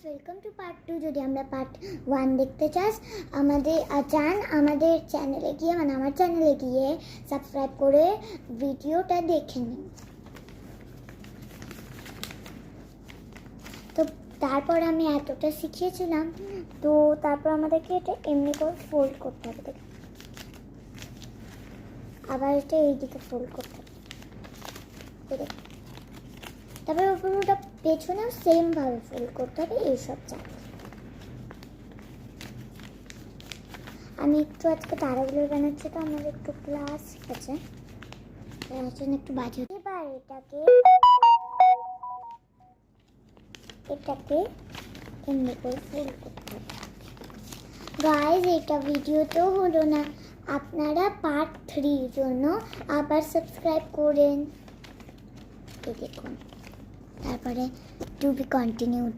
Welcome to part 2। যদি আমরা part 1 দেখতে আমাদের চ্যানেলে গিয়ে আমার চ্যানেলে গিয়ে সাবস্ক্রাইব করে ভিডিওটা দেখে নিন। তো তারপর আমি এতটা শিখিয়েছিলাম, তো তারপর আমাদেরকে এটা এমনি করে ফোল্ড করতে হবে। আবার এটা এইদিকে ফোল্ড করতে হবে। তারপরে ওটা পেছনেও সেমভাবে ফোল্ড করতে হবে। এইসব চাপ আমি একটু আজকে তারাগুলো বানাচ্ছি, তো আমার একটু ক্লাস আছে, তার জন্য একটু বাজে। এবার এটাকে এমনি করে ফোল্ড করতে হবে। গাইজ, এটা ভিডিওতেও হলো না, আপনারা পার্ট 3 জন্য আবার সাবস্ক্রাইব করেন। এই দেখুন, তারপরে টু বি কন্টিনিউড।